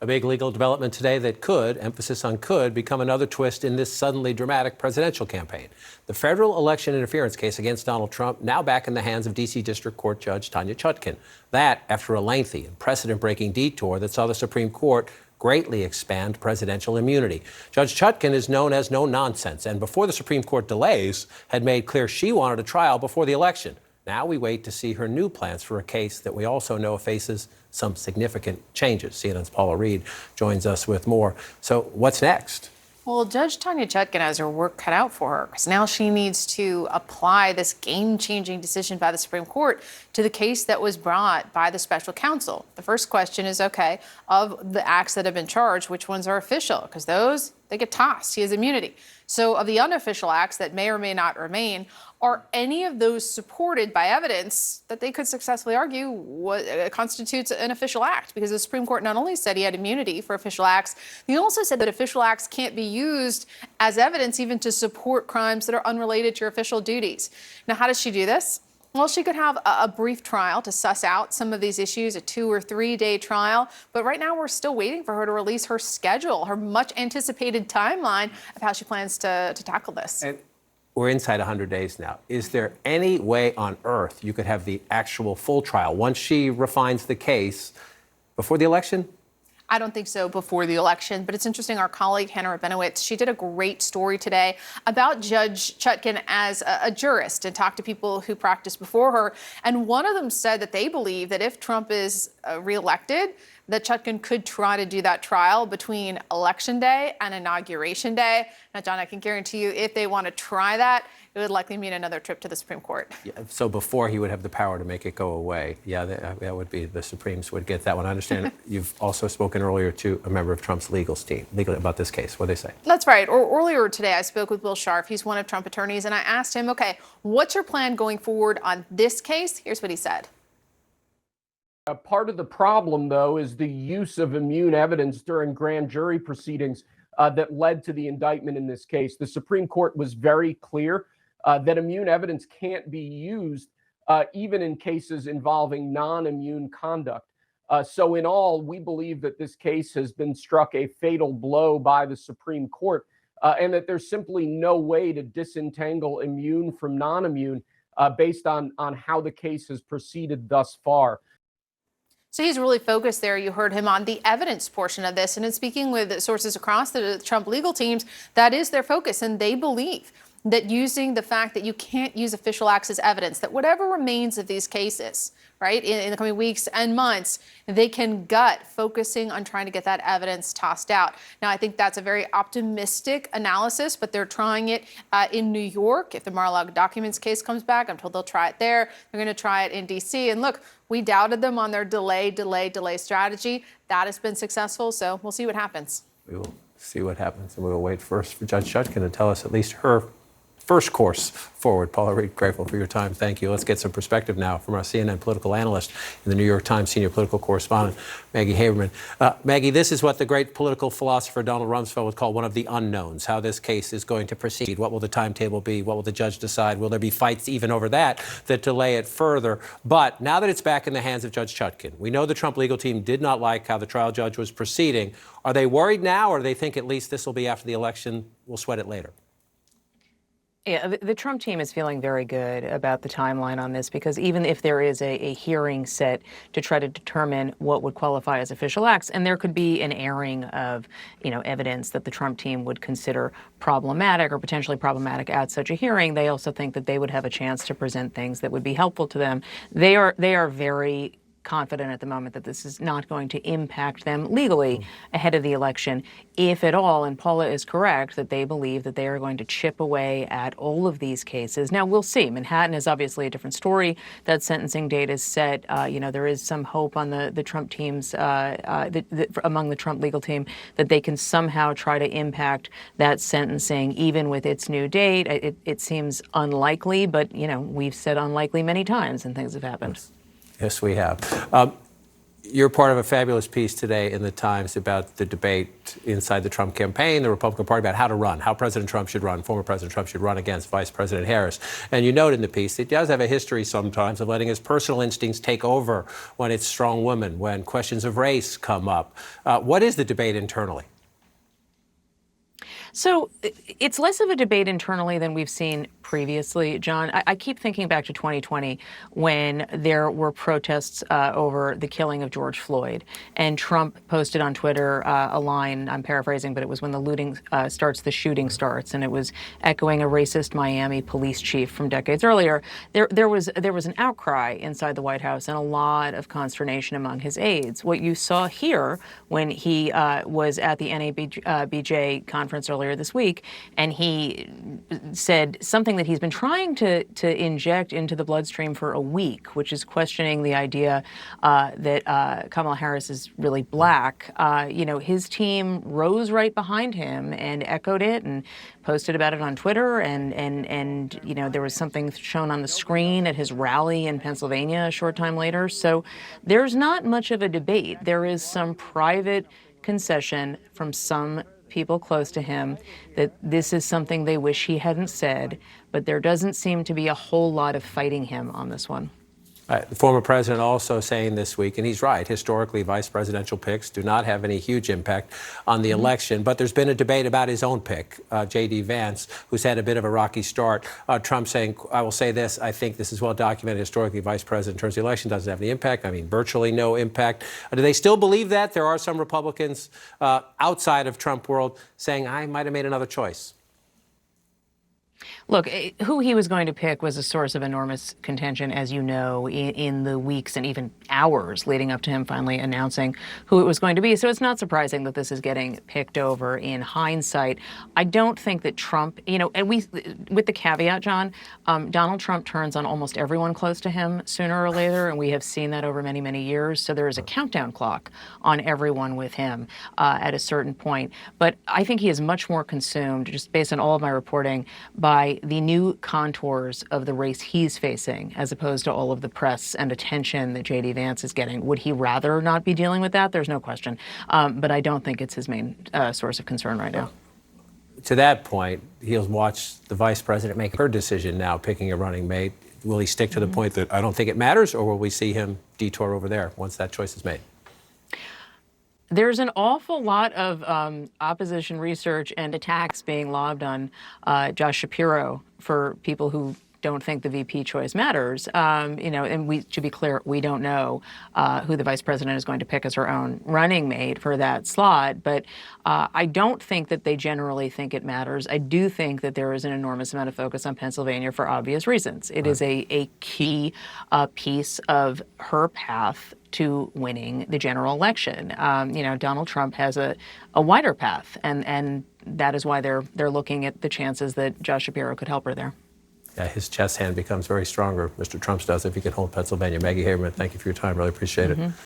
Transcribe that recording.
A big legal development today that could, emphasis on could, become another twist in this suddenly dramatic presidential campaign. The federal election interference case against Donald Trump now back in the hands of D.C. District Court Judge Tanya Chutkan. That after a lengthy and precedent-breaking detour that saw the Supreme Court greatly expand presidential immunity. Judge Chutkan is known as no nonsense, and before the Supreme Court delays, had made clear she wanted a trial before the election. Now we wait to see her new plans for a case that we also know faces some significant changes. CNN's Paula Reed joins us with more. So what's next? Well, Judge Tanya Chutkan has her work cut out for her because now she needs to apply this game-changing decision by the Supreme Court to the case that was brought by the special counsel. The first question is, okay, of the acts that have been charged, which ones are official? Because those, they get tossed. He has immunity. So of the unofficial acts that may or may not remain, are any of those supported by evidence that they could successfully argue what constitutes an official act? Because the Supreme Court not only said he had immunity for official acts, they also said that official acts can't be used as evidence even to support crimes that are unrelated to your official duties. Now, how does she do this? Well, she could have a brief trial to suss out some of these issues, a 2 or 3 day trial. But right now, we're still waiting for her to release her schedule, her much anticipated timeline of how she plans to tackle this. And we're inside 100 days now. Is there any way on earth you could have the actual full trial once she refines the case before the election? I don't think so before the election, but it's interesting. Our colleague, Hannah Rabinowitz, she did a great story today about Judge Chutkan as a jurist and talked to people who practiced before her. And one of them said that they believe that if Trump is reelected, that Chutkan could try to do that trial between Election Day and Inauguration Day. Now, John, I can guarantee you if they want to try that, it would likely mean another trip to the Supreme Court. Yeah, so before he would have the power to make it go away. Yeah, that would be, the Supremes would get that one. I understand you've also spoken earlier to a member of Trump's legal team about this case. What did they say? That's right. Or earlier today, I spoke with Bill Scharf. He's one of Trump attorneys, and I asked him, okay, what's your plan going forward on this case? Here's what he said. Part of the problem, though, is the use of immune evidence during grand jury proceedings that led to the indictment in this case. The Supreme Court was very clear that immune evidence can't be used even in cases involving non-immune conduct. So in all, we believe that this case has been struck a fatal blow by the Supreme Court and that there's simply no way to disentangle immune from non-immune based on how the case has proceeded thus far. So he's really focused there. You heard him on the evidence portion of this. And in speaking with sources across the Trump legal teams, that is their focus. And they believe that using the fact that you can't use official acts as evidence, that whatever remains of these cases, right, in the coming weeks and months, they can gut focusing on trying to get that evidence tossed out. Now, I think that's a very optimistic analysis, but they're trying it in New York. If the Mar-a-Lago documents case comes back, I'm told they'll try it there. They're going to try it in D.C. And look, we doubted them on their delay strategy. That has been successful, so we'll see what happens. We will see what happens, and we will wait first for Judge Chutkan to tell us at least her first course forward. Paula Reed, grateful for your time. Thank you. Let's get some perspective now from our CNN political analyst and the New York Times senior political correspondent, Maggie Haberman. Maggie, this is what the great political philosopher Donald Rumsfeld would call one of the unknowns, how this case is going to proceed. What will the timetable be? What will the judge decide? Will there be fights even over that delay it further? But now that it's back in the hands of Judge Chutkan, we know the Trump legal team did not like how the trial judge was proceeding. Are they worried now, or do they think at least this will be after the election? We'll sweat it later. Yeah, the Trump team is feeling very good about the timeline on this because even if there is a hearing set to try to determine what would qualify as official acts, and there could be an airing of, evidence that the Trump team would consider problematic or potentially problematic at such a hearing, they also think that they would have a chance to present things that would be helpful to them. They are very confident at the moment that this is not going to impact them legally ahead of the election, if at all. And Paula is correct that they believe that they are going to chip away at all of these cases. Now, we'll see. Manhattan is obviously a different story. That sentencing date is set. There is some hope on the Trump teams, among the Trump legal team, that they can somehow try to impact that sentencing, even with its new date. It seems unlikely, but, we've said unlikely many times and things have happened. Yes, we have. You're part of a fabulous piece today in the Times about the debate inside the Trump campaign, the Republican Party, about how to run, how President Trump should run, former President Trump should run against Vice President Harris. And you note in the piece, it does have a history sometimes of letting his personal instincts take over when it's strong women, when questions of race come up. What is the debate internally? So it's less of a debate internally than we've seen previously, John. I keep thinking back to 2020 when there were protests over the killing of George Floyd. And Trump posted on Twitter a line, I'm paraphrasing, but it was when the looting starts, the shooting starts. And it was echoing a racist Miami police chief from decades earlier. There was an outcry inside the White House and a lot of consternation among his aides. What you saw here when he was at the NABJ conference earlier this week, and he said something that he's been trying to inject into the bloodstream for a week, which is questioning the idea that Kamala Harris is really black. His team rose right behind him and echoed it and posted about it on Twitter. And there was something shown on the screen at his rally in Pennsylvania a short time later. So there's not much of a debate. There is some private concession from some people close to him that this is something they wish he hadn't said, but there doesn't seem to be a whole lot of fighting him on this one. The former president also saying this week, and he's right, historically vice presidential picks do not have any huge impact on the election, but there's been a debate about his own pick, J.D. Vance, who's had a bit of a rocky start. Trump saying, I will say this, I think this is well documented historically, vice president in terms of the election doesn't have any impact. I mean, virtually no impact. Do they still believe that? There are some Republicans outside of Trump world saying, I might have made another choice. Look, who he was going to pick was a source of enormous contention, as you know, in the weeks and even hours leading up to him finally announcing who it was going to be. So it's not surprising that this is getting picked over in hindsight. I don't think that Trump, and with the caveat, John, Donald Trump turns on almost everyone close to him sooner or later, and we have seen that over many, many years. So there is a countdown clock on everyone with him at a certain point. But I think he is much more consumed, just based on all of my reporting, by the new contours of the race he's facing, as opposed to all of the press and attention that J.D. Vance is getting. Would he rather not be dealing with that? There's no question. But I don't think it's his main source of concern right now. To that point, he'll watch the vice president make her decision now, picking a running mate. Will he stick to the point that I don't think it matters, or will we see him detour over there once that choice is made? There's an awful lot of opposition research and attacks being lobbed on Josh Shapiro for people who don't think the VP choice matters. And we, to be clear, we don't know who the vice president is going to pick as her own running mate for that slot. But I don't think that they generally think it matters. I do think that there is an enormous amount of focus on Pennsylvania for obvious reasons. It is a key piece of her path to winning the general election. Donald Trump has a wider path, and that is why they're looking at the chances that Josh Shapiro could help her there. Yeah, his chess hand becomes very stronger, Mr. Trump's does, if he can hold Pennsylvania. Maggie Haberman, thank you for your time. Really appreciate it.